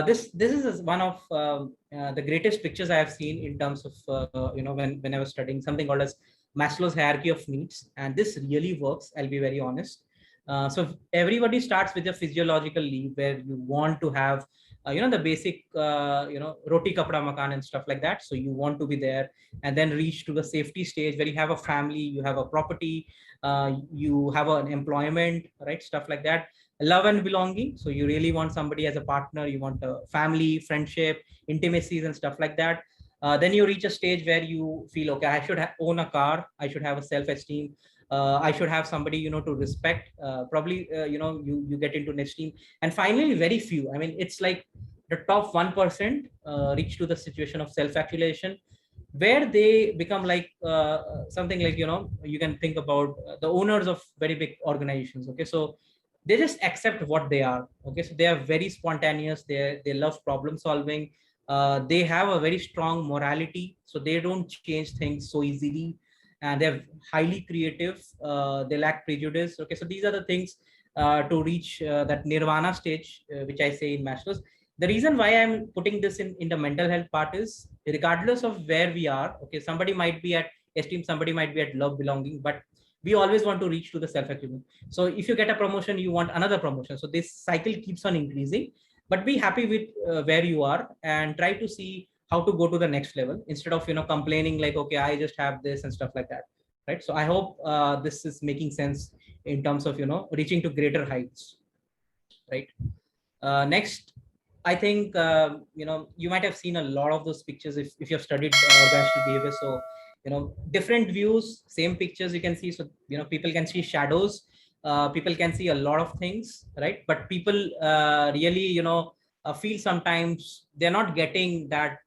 This is one of the greatest pictures I have seen in terms of when I was studying something called as Maslow's hierarchy of needs, and this really works. I'll be very honest. So everybody starts with a physiological need where you want to have the basic roti kapda makan and stuff like that. So you want to be there, and then reach to the safety stage where you have a family, you have a property, you have an employment, right? Stuff like that. Love and belonging. So you really want somebody as a partner, you want a family, friendship, intimacies and stuff like that. Then you reach a stage where you feel, okay, I should own a car, I should have a self-esteem, I should have somebody to respect. Probably you get into esteem, and finally very few, I mean it's like the top 1% reach to the situation of self-actualization, where they become like something like you can think about the owners of very big organizations. Okay, so they just accept what they are. Okay, so they are very spontaneous, they love problem solving, they have a very strong morality, so they don't change things so easily, and they're highly creative, they lack prejudice. Okay, so these are the things to reach that nirvana stage, which I say in Maslow's. The reason why I'm putting this in the mental health part is, regardless of where we are, okay, somebody might be at esteem, somebody might be at love belonging, but we always want to reach to the self-achievement. So if you get a promotion, you want another promotion. So this cycle keeps on increasing, but be happy with where you are and try to see how to go to the next level instead of complaining like, okay, I just have this and stuff like that, right? So I hope this is making sense in terms of reaching to greater heights, right? Next, I think you might have seen a lot of those pictures if you have studied organizational behavior. So different views, same pictures you can see. So people can see shadows, people can see a lot of things, right? But people really feel sometimes they're not getting that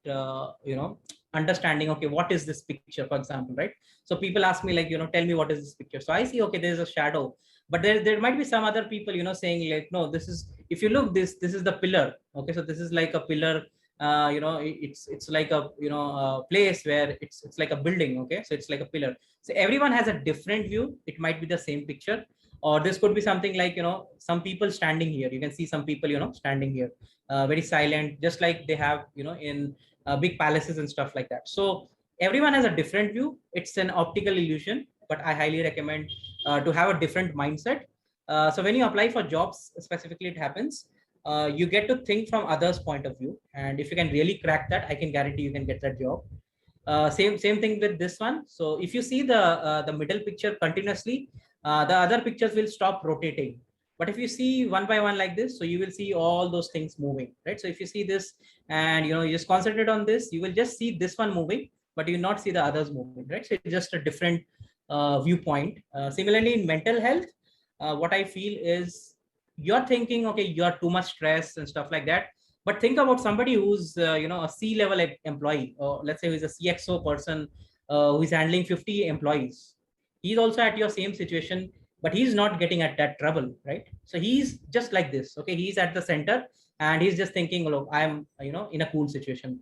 understanding. Okay, what is this picture, for example, right? So people ask me like, tell me what is this picture. So I see, okay, there's a shadow, but there might be some other people saying like, no, this is, if you look, this is the pillar. Okay, so this is like a pillar, it's like a a place where it's like a building. Okay, so it's like a pillar. So everyone has a different view. It might be the same picture, or this could be something like some people standing here. You can see some people standing here, very silent, just like they have in big palaces and stuff like that. So everyone has a different view. It's an optical illusion, but I highly recommend to have a different mindset. So when you apply for jobs specifically, it happens, you get to think from others' point of view, and if you can really crack that, I can guarantee you can get that job. Same thing with this one. So if you see the middle picture continuously, the other pictures will stop rotating. But if you see one by one like this, so you will see all those things moving, right? So if you see this and you just concentrate on this, you will just see this one moving, but you will not see the others moving, right? So it's just a different viewpoint. Similarly, in mental health, what I feel is, you're thinking, okay, you're too much stress and stuff like that, but think about somebody who's a C-level employee, or let's say who's a CXO person, who is handling 50 employees. He's also at your same situation, but he's not getting at that trouble, right? So he's just like this. Okay, he's at the center and he's just thinking, look, I'm in a cool situation.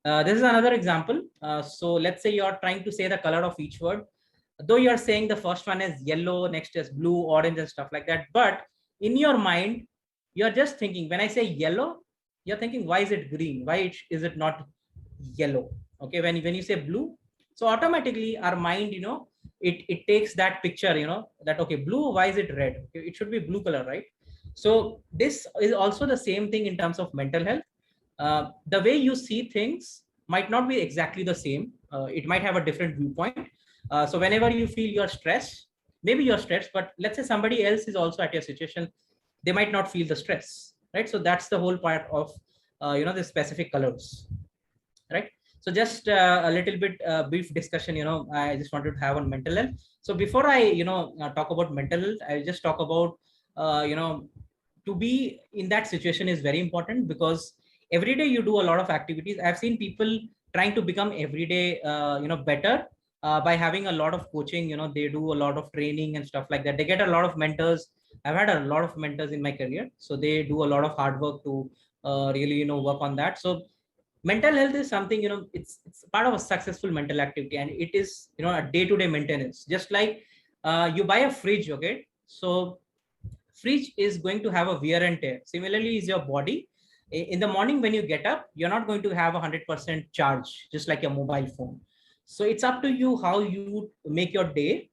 This is another example. So let's say you're trying to say the color of each word, though you're saying the first one is yellow, next is blue, orange and stuff like that, but in your mind you're just thinking, when I say yellow, you're thinking, why is it green, why is it not yellow? Okay, when you say blue, so automatically our mind it takes that picture, that, okay, blue, why is it red? It should be blue color, right? So this is also the same thing in terms of mental health. The way you see things might not be exactly the same. It might have a different viewpoint. So whenever you feel you're stressed, maybe you're stressed, but let's say somebody else is also at your situation, they might not feel the stress, right? So that's the whole part of the specific colors, right? So just a little bit brief discussion, I just wanted to have on mental health. So before I talk about mental health, I just talk about to be in that situation is very important, because every day you do a lot of activities. I've seen people trying to become every day better by having a lot of coaching. They do a lot of training and stuff like that. They get a lot of mentors. I've had a lot of mentors in my career, so they do a lot of hard work to really work on that. So mental health is something, it's part of a successful mental activity, and it is a day-to-day maintenance. Just like you buy a fridge. Okay, so fridge is going to have a wear and tear. Similarly is your body. In the morning, when you get up, you're not going to have 100% charge, just like your mobile phone. So it's up to you how you make your day.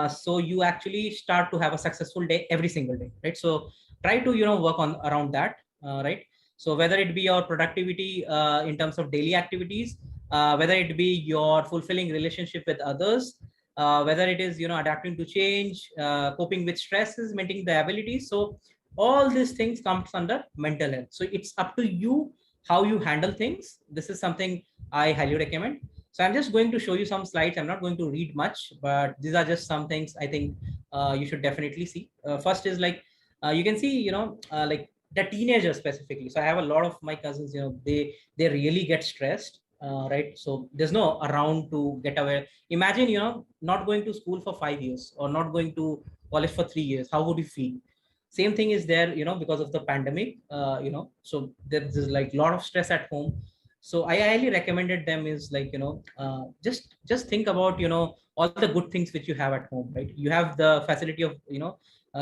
So you actually start to have a successful day every single day, right? So try to, work on around that, right? So whether it be your productivity in terms of daily activities, whether it be your fulfilling relationship with others, whether it is, adapting to change, coping with stresses, maintaining the abilities. So all these things comes under mental health. So it's up to you how you handle things. This is something I highly recommend. So I'm just going to show you some slides. I'm not going to read much, but these are just some things I think you should definitely see. First is like, you can see, like the teenagers specifically. So I have a lot of my cousins, they really get stressed, right? So there's no around to get away. Imagine, not going to school for 5 years or not going to college for 3 years. How would you feel? Same thing is there, because of the pandemic, so there's like a lot of stress at home. So I highly recommended them is like, just think about, all the good things which you have at home, right? You have the facility of,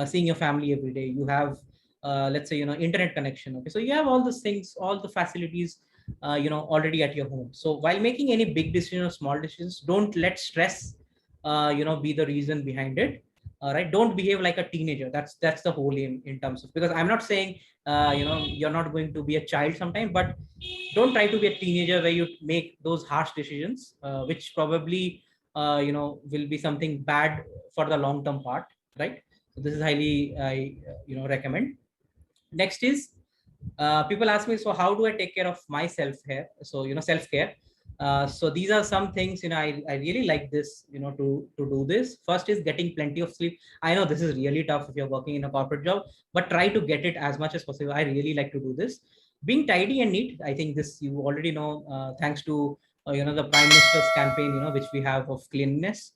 seeing your family every day. You have, let's say, internet connection. Okay, so you have all these things, all the facilities, already at your home. So while making any big decision or small decisions, don't let stress, be the reason behind it. Right, don't behave like a teenager. That's the whole aim in terms of, because I'm not saying, you're not going to be a child sometime, but don't try to be a teenager where you make those harsh decisions, which probably, will be something bad for the long term part, right? So this is highly I recommend. Next is, people ask me, so how do I take care of myself here? So, self care. So these are some things, I really like this, to do this. First is getting plenty of sleep. I know this is really tough if you're working in a corporate job, but try to get it as much as possible. I really like to do this. Being tidy and neat, I think this you already know, thanks to, the Prime Minister's campaign, which we have of cleanliness.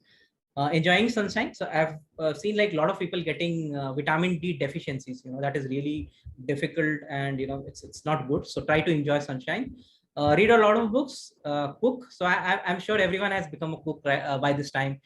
Enjoying sunshine. So I've seen like a lot of people getting vitamin D deficiencies. That is really difficult, and it's not good. So try to enjoy sunshine. Read a lot of books. Cook. So I'm sure everyone has become a cook, right, by this time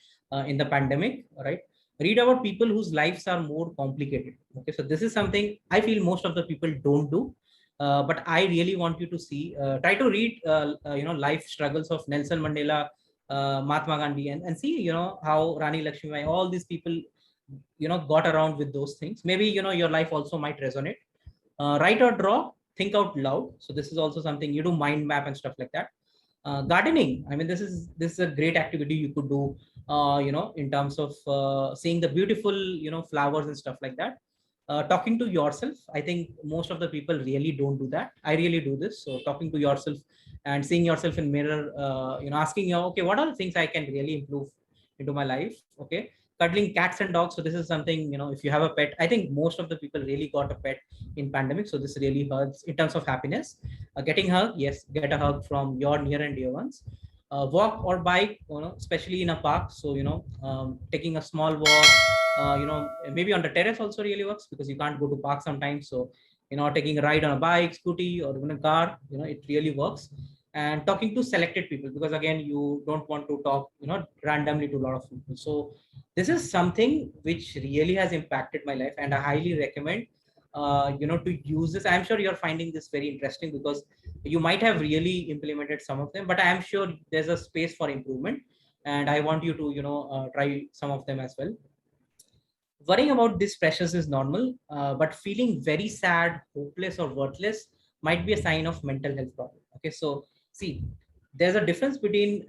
in the pandemic, right? Read about people whose lives are more complicated. Okay, so this is something I feel most of the people don't do. But I really want you to see. Try to read, life struggles of Nelson Mandela, Mahatma Gandhi, and see, how Rani Lakshmibai, all these people, got around with those things. Maybe, your life also might resonate. Write or draw, think out loud. So this is also something you do, mind map and stuff like that. Gardening, I mean, this is a great activity you could do, in terms of seeing the beautiful, flowers and stuff like that. Talking to yourself, I think most of the people really don't do that. I really do this. So talking to yourself and seeing yourself in mirror, asking you, okay, what are the things I can really improve into my life? Okay, cuddling cats and dogs. So this is something, if you have a pet, I think most of the people really got a pet in pandemic. So this really hurts in terms of happiness. Getting hug, yes, get a hug from your near and dear ones. Walk or bike, especially in a park. So, taking a small walk, maybe on the terrace also really works, because you can't go to park sometimes. So, taking a ride on a bike, scooty, or even a car, it really works. And talking to selected people, because again, you don't want to talk, randomly to a lot of people. So this is something which really has impacted my life, and I highly recommend, to use this. I'm sure you're finding this very interesting, because you might have really implemented some of them, but I'm sure there's a space for improvement, and I want you to, try some of them as well. Worrying about these pressures is normal, but feeling very sad, hopeless, or worthless might be a sign of mental health problem. Okay, so see, there's a difference between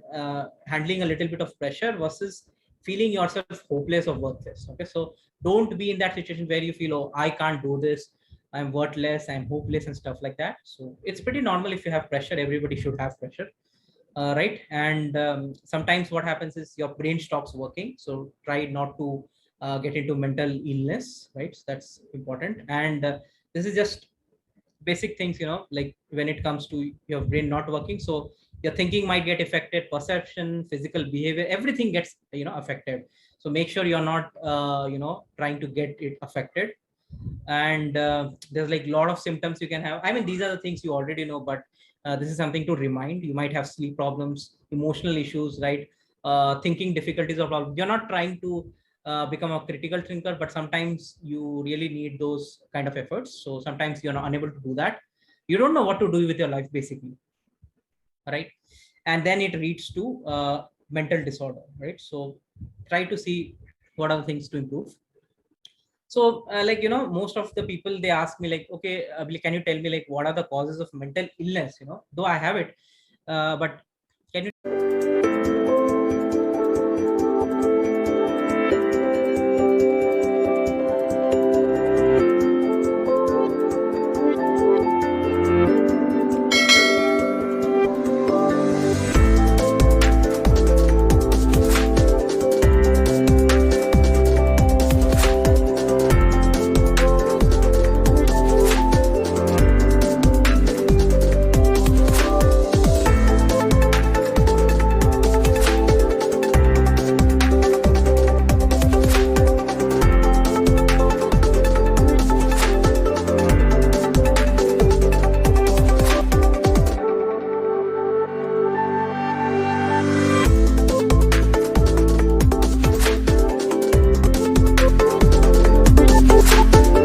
handling a little bit of pressure versus feeling yourself hopeless or worthless. Okay, so don't be in that situation where you feel, oh, I can't do this, I'm worthless, I'm hopeless, and stuff like that. So it's pretty normal if you have pressure. Everybody should have pressure. Right, and sometimes what happens is your brain stops working. So try not to get into mental illness, right? So that's important. And this is just basic things, like when it comes to your brain not working. So your thinking might get affected, perception, physical behavior, everything gets, affected. So make sure you're not, trying to get it affected. And there's like a lot of symptoms you can have. I mean, these are the things you already know, but this is something to remind. You might have sleep problems, emotional issues, right? Thinking difficulties or problems. You're not trying to become a critical thinker, but sometimes you really need those kind of efforts. So sometimes you're not unable to do that. You don't know what to do with your life basically, right? And then it leads to mental disorder, right? So try to see what are the things to improve. So like, most of the people, they ask me like, okay, Abhilek, can you tell me like what are the causes of mental illness? Though I have it, but